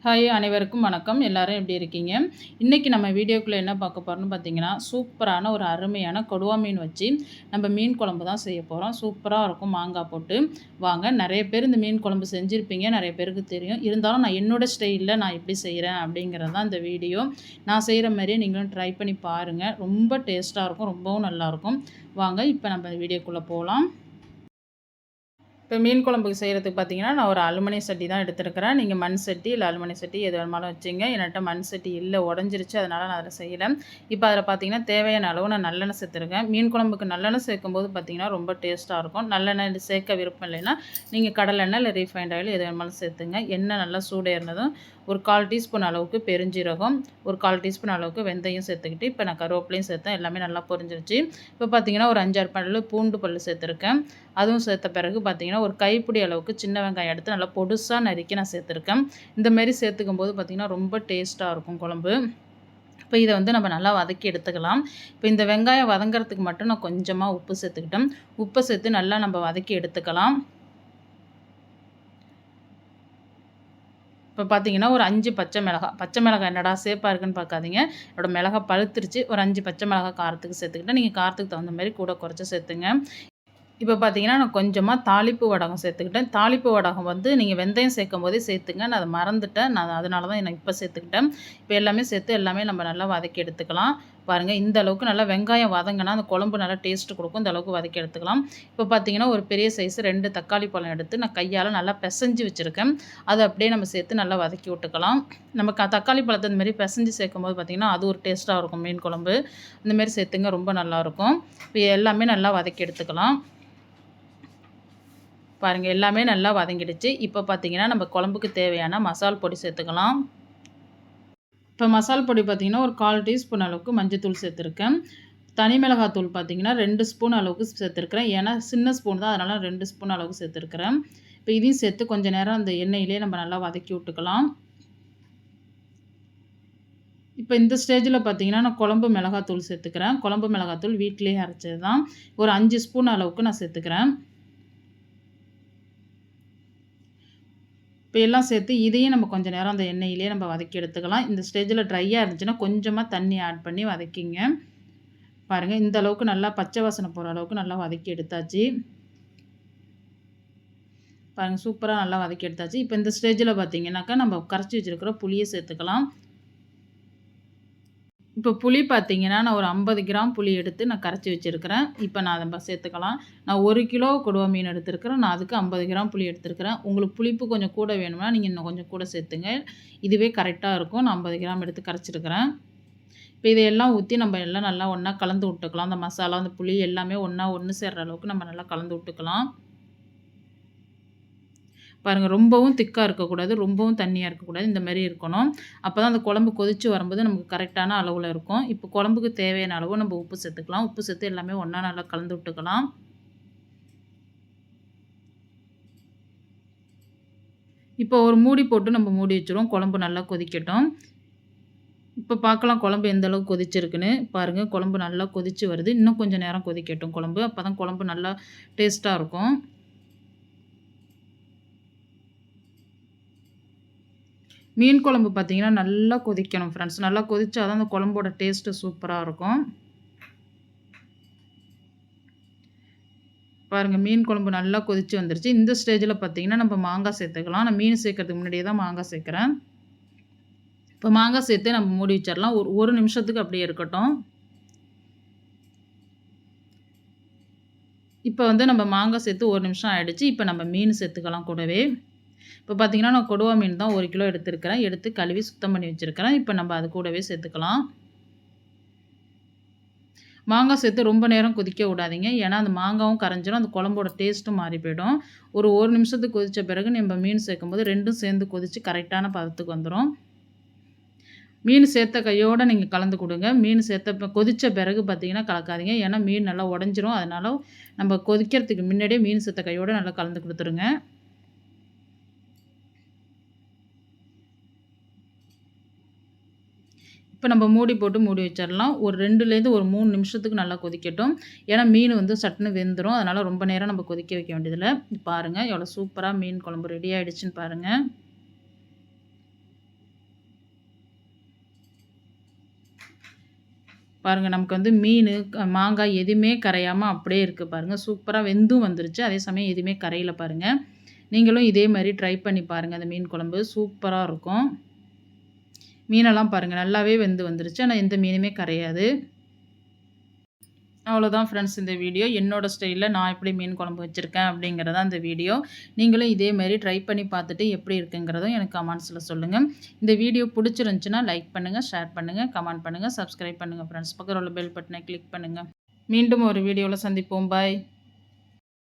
Hi அனைவருக்கும் வணக்கம். எல்லாரும் எப்படி இருக்கீங்க? இன்றைக்கி நம்ம வீடியோக்குள்ளே என்ன பார்க்க போகிறோம்னு பார்த்தீங்கன்னா, சூப்பரான ஒரு அருமையான கொடுவா மீன் வச்சு நம்ம மீன் குழம்பு தான் செய்ய போகிறோம். சூப்பராக இருக்கும் மாங்காய் போட்டு. வாங்க, நிறைய பேர் இந்த மீன் குழம்பு செஞ்சுருப்பீங்க, நிறைய பேருக்கு தெரியும். இருந்தாலும் நான் என்னோடய ஸ்டைலில் நான் எப்படி செய்கிறேன் அப்படிங்கிறது தான் இந்த வீடியோ. நான் செய்கிற மாதிரியே நீங்களும் ட்ரை பண்ணி பாருங்கள். ரொம்ப டேஸ்ட்டாக இருக்கும், ரொம்பவும் நல்லாயிருக்கும். வாங்க, இப்போ நம்ம வீடியோக்குள்ளே போகலாம். இப்போ மீன் குழம்புக்கு செய்கிறதுக்கு பார்த்தீங்கன்னா, நான் ஒரு அலுமினிய சட்டி தான் எடுத்துருக்கிறேன். நீங்கள் மண் சட்டி இல்லை அலுமினிய சட்டி எது வேணுமாலும் வச்சுங்க. என்கிட்ட மண் சட்டி இல்லை, உடஞ்சிருச்சு, அதனால் நான் அதில் செய்யலை. இப்போ அதில் பார்த்தீங்கன்னா தேவையான அளவு நான் நல்லெண்ணெய் சேர்த்துருக்கேன். மீன் குழம்புக்கு நல்லெண்ணெய் சேர்க்கும்போது பார்த்தீங்கன்னா ரொம்ப டேஸ்ட்டாக இருக்கும். நல்லெண்ணெய் சேர்க்க விருப்பம் இல்லைன்னா நீங்கள் கடலெண்ணெய் இல்லை ரீஃபைண்ட் ஆயில் எது வேணுமாலும் சேர்த்துங்க. எண்ணெய் நல்லா சூடேறினதும் ஒரு 1/4 டீஸ்பூன் அளவுக்கு பெருஞ்சீரகம், ஒரு 1/4 டீஸ்பூன் அளவுக்கு வெந்தயம் சேர்த்துக்கிட்டு, இப்போ நான் கருவேப்பிலையும் சேர்த்தேன். எல்லாமே நல்லா பொரிஞ்சிருச்சு. இப்போ பார்த்தீங்கன்னா ஒரு 5-6 பல்லு பூண்டு பல் சேர்த்துருக்கேன். அதுவும் சேர்த்த பிறகு பார்த்தீங்கன்னா ஒரு கைப்பிடி அளவுக்கு சின்ன வெங்காயம் எடுத்து நல்லா பொடுசாக நறுக்கி நான் சேர்த்துருக்கேன். இந்தமாரி சேர்த்துக்கும் போது பார்த்திங்கன்னா ரொம்ப டேஸ்ட்டாக இருக்கும் குழம்பு. இப்போ இதை வந்து நம்ம நல்லா வதக்கி எடுத்துக்கலாம். இப்போ இந்த வெங்காயம் வதங்கிறதுக்கு மட்டும் நான் கொஞ்சமாக உப்பு சேர்த்துக்கிட்டேன். உப்பை சேர்த்து நல்லா நம்ம வதக்கி எடுத்துக்கலாம். இப்போ பார்த்தீங்கன்னா ஒரு 5 பச்சை மிளகாய் என்னடா சேப்பாக இருக்குன்னு பார்க்காதீங்க. என்னோடய மிளகாய் பழுத்துருச்சு. ஒரு 5 பச்சை மிளகாய் காரத்துக்கு சேர்த்துக்கிட்டேன். நீங்கள் காரத்துக்கு தகுந்த மாதிரி கூட குறைச்சி சேர்த்துங்க. இப்போ பார்த்தீங்கன்னா நான் கொஞ்சமாக தாளிப்பு வடகம் சேர்த்துக்கிட்டேன். தாளிப்பு வடகம் வந்து நீங்கள் வெந்தயம் சேர்க்கும் போதே சேர்த்துங்க. நான் அதை மறந்துட்டேன். நான் அதனால தான் இப்போ சேர்த்துக்கிட்டேன். இப்போ எல்லாமே சேர்த்து எல்லாமே நம்ம நல்லா வதக்கி எடுத்துக்கலாம். பாருங்கள், இந்த அளவுக்கு நல்லா வெங்காயம் வதங்கினா அந்த குழம்பு நல்லா டேஸ்ட்டு கொடுக்கும். இந்த அளவுக்கு வதக்கி எடுத்துக்கலாம். இப்போ பார்த்தீங்கன்னா ஒரு பெரிய சைஸ் 2 தக்காளி பழம் எடுத்து நான் கையால் நல்லா பிசைஞ்சு வச்சுருக்கேன். அதை அப்படியே நம்ம சேர்த்து நல்லா வதக்கி விட்டுக்கலாம். நம்ம தக்காளி பழத்தை இந்தமாரி பிசைஞ்சு சேர்க்கும்போது பார்த்திங்கன்னா அது ஒரு டேஸ்ட்டாக இருக்கும் மீன் குழம்பு. இந்தமாரி சேர்த்துங்க, ரொம்ப நல்லாயிருக்கும். இப்போ எல்லாமே நல்லா வதக்கி எடுத்துக்கலாம். பாருங்கள், எல்லாமே நல்லா வதங்கிடுச்சு. இப்போ பார்த்தீங்கன்னா நம்ம குழம்புக்கு தேவையான மசால் பொடி சேர்த்துக்கலாம். இப்போ மசால் பொடி பார்த்திங்கன்னா ஒரு 1/4 டீஸ்பூன் அளவுக்கு மஞ்சத்தூள் சேர்த்துருக்கேன். தனி மிளகாத்தூள் பார்த்திங்கன்னா 2 ஸ்பூன் அளவுக்கு சேர்த்துருக்கிறேன். ஏன்னா சின்ன ஸ்பூன் தான், அதனால் 2 ஸ்பூன் அளவுக்கு சேர்த்துருக்கிறேன். இப்போ இதையும் சேர்த்து கொஞ்சம் நேரம் அந்த எண்ணெயிலே நம்ம நல்லா வதக்கி விட்டுக்கலாம். இப்போ இந்த ஸ்டேஜில் பார்த்தீங்கன்னா நான் குழம்பு மிளகாத்தூள் சேர்த்துக்கிறேன். குழம்பு மிளகாத்தூள் வீட்டிலேயே அரைச்சது தான். ஒரு 5 ஸ்பூன் அளவுக்கு நான் சேர்த்துக்கிறேன். இப்போ எல்லாம் சேர்த்து இதையும் நம்ம கொஞ்சம் நேரம் அந்த எண்ணெயிலே நம்ம வதக்கி எடுத்துக்கலாம். இந்த ஸ்டேஜில் ட்ரையாக இருந்துச்சுன்னா கொஞ்சமாக தண்ணி ஆட் பண்ணி வதக்கிங்க. பாருங்கள், இந்த அளவுக்கு நல்லா பச்சை வாசனை போகிற அளவுக்கு நல்லா வதக்கி எடுத்தாச்சு. பாருங்கள், சூப்பராக நல்லா வதக்கி எடுத்தாச்சு. இப்போ இந்த ஸ்டேஜில் பார்த்தீங்கன்னாக்கா நம்ம கரைச்சி வச்சுருக்கிற புளியை சேர்த்துக்கலாம். இப்போ புளி பார்த்தீங்கன்னா நான் ஒரு 50 கிராம் புளி எடுத்து நான் கரைச்சி வச்சுருக்கிறேன். இப்போ நான் அதை சேர்த்துக்கலாம். நான் 1 கிலோ கொடுவா மீன் எடுத்துருக்கிறேன். நான் அதுக்கு 50 கிராம் புளி எடுத்துருக்கிறேன். உங்களுக்கு புளிப்பு கொஞ்சம் கூட வேணும்னா நீங்கள் இன்னும் கொஞ்சம் கூட சேர்த்துங்க. இதுவே கரெக்டாக இருக்கும். நான் 50 கிராம் எடுத்து கரைச்சிருக்கிறேன். இப்போ இதையெல்லாம் ஊற்றி நம்ம எல்லாம் நல்லா ஒன்றா கலந்து விட்டுக்கலாம். அந்த மசாலா, அந்த புளி எல்லாமே ஒன்று சேர்கிற அளவுக்கு நம்ம நல்லா கலந்து விட்டுக்கலாம். பாருங்கள், ரொம்பவும் திக்காக இருக்கக்கூடாது, ரொம்பவும் தண்ணியாக இருக்கக்கூடாது. இந்த மாதிரி இருக்கணும். அப்போ தான் அந்த குழம்பு கொதித்து வரும்போது நமக்கு கரெக்டான அளவில் இருக்கும். இப்போ குழம்புக்கு தேவையான அளவு நம்ம உப்பு சேர்த்துக்கலாம். உப்பு சேர்த்து எல்லாமே ஒன்றா நல்லா கலந்து விட்டுக்கலாம். இப்போ ஒரு மூடி போட்டு நம்ம மூடி வச்சுருவோம். குழம்பு நல்லா கொதிக்கட்டும். இப்போ பார்க்கலாம் குழம்பு எந்த அளவுக்கு கொதிச்சிருக்குன்னு. பாருங்கள், குழம்பு நல்லா கொதித்து வருது. இன்னும் கொஞ்சம் நேரம் கொதிக்கட்டும் குழம்பு. அப்போ தான் குழம்பு நல்லா டேஸ்ட்டாக இருக்கும். மீன் குழம்பு பார்த்திங்கன்னா நல்லா கொதிக்கணும் ஃப்ரெண்ட்ஸ். நல்லா கொதிச்சா தான் அந்த குழம்போட டேஸ்ட்டு சூப்பராக இருக்கும். பாருங்கள், மீன் குழம்பு நல்லா கொதித்து வந்துருச்சு. இந்த ஸ்டேஜில் பார்த்திங்கன்னா நம்ம மாங்காய் சேர்த்துக்கலாம். நான் மீன் சேர்க்கறதுக்கு முன்னாடியே தான் மாங்காய் சேர்க்குறேன். இப்போ மாங்காய் சேர்த்து நம்ம மூடி வச்சிடலாம். ஒரு நிமிஷத்துக்கு அப்படியே இருக்கட்டும். இப்போ வந்து நம்ம மாங்காய் சேர்த்து 1 நிமிஷம் ஆகிடுச்சு. இப்போ நம்ம மீன் சேர்த்துக்கலாம் கூடவே. இப்போ பார்த்தீங்கன்னா நான் கொடுவா மீன் தான் 1 கிலோ எடுத்துருக்கிறேன். எடுத்து கழுவி சுத்தம் பண்ணி வச்சுருக்கிறேன். இப்போ நம்ம அது கூடவே சேர்த்துக்கலாம். மாங்காய் சேர்த்து ரொம்ப நேரம் கொதிக்க விடாதீங்க. ஏன்னா அந்த மாங்காவும் கரைஞ்சிரும், அந்த குழம்போட டேஸ்ட்டும் மாறி போயிடும். ஒரு நிமிஷத்துக்கு கொதித்த பிறகு நம்ம மீன் சேர்க்கும்போது 2ம் சேர்ந்து கொதித்து கரெக்டான பதத்துக்கு வந்துடும். மீன் சேர்த்த கையோடு நீங்கள் கலந்து கொடுங்க. மீன் சேர்த்த கொதித்த பிறகு பார்த்தீங்கன்னா கலக்காதீங்க. ஏன்னா மீன் நல்லா உடஞ்சிரும். அதனால் நம்ம கொதிக்கிறதுக்கு முன்னாடியே மீன் சேர்த்த கையோடு நல்லா கலந்து கொடுத்துருங்க. இப்போ நம்ம மூடி போட்டு மூடி வச்சிடலாம். ஒரு 2லேருந்து ஒரு 3 நிமிஷத்துக்கு நல்லா கொதிக்கட்டும். ஏன்னா மீன் வந்து சட்டுன்னு வெந்துடும். அதனால் ரொம்ப நேரம் நம்ம கொதிக்க வைக்க வேண்டியதில்லை. பாருங்கள் எவ்வளோ சூப்பராக மீன் குழம்பு ரெடி ஆகிடுச்சின்னு பாருங்கள். பாருங்கள் நமக்கு வந்து மீன் மாங்காய் எதுவுமே கரையாமல் அப்படியே இருக்குது பாருங்கள். சூப்பராக வெந்தும் வந்துருச்சு. அதே சமயம் எதுவுமே கரையில பாருங்கள். நீங்களும் இதே மாதிரி ட்ரை பண்ணி பாருங்கள். அந்த மீன் குழம்பு சூப்பராக இருக்கும். மீனெல்லாம் பாருங்கள் நல்லாவே வெந்து வந்துருச்சு. ஆனால் எந்த மீனுமே கரையாது. அவ்வளோதான் ஃப்ரெண்ட்ஸ் இந்த வீடியோ. என்னோடய ஸ்டைலில் நான் எப்படி மீன் குழம்பு வச்சுருக்கேன் அப்படிங்கிறதான் இந்த வீடியோ. நீங்களும் இதே மாதிரி ட்ரை பண்ணி பார்த்துட்டு எப்படி இருக்குங்கிறதும் எனக்கு கமெண்ட்ஸில் சொல்லுங்கள். இந்த வீடியோ பிடிச்சிருந்துச்சுன்னா லைக் பண்ணுங்கள், ஷேர் பண்ணுங்கள், கமெண்ட் பண்ணுங்கள், சப்ஸ்கிரைப் பண்ணுங்கள் ஃப்ரெண்ட்ஸ். பக்கத்தில் உள்ள பெல் பட்டனை கிளிக் பண்ணுங்கள். மீண்டும் ஒரு வீடியோவில் சந்திப்போம். பாய்.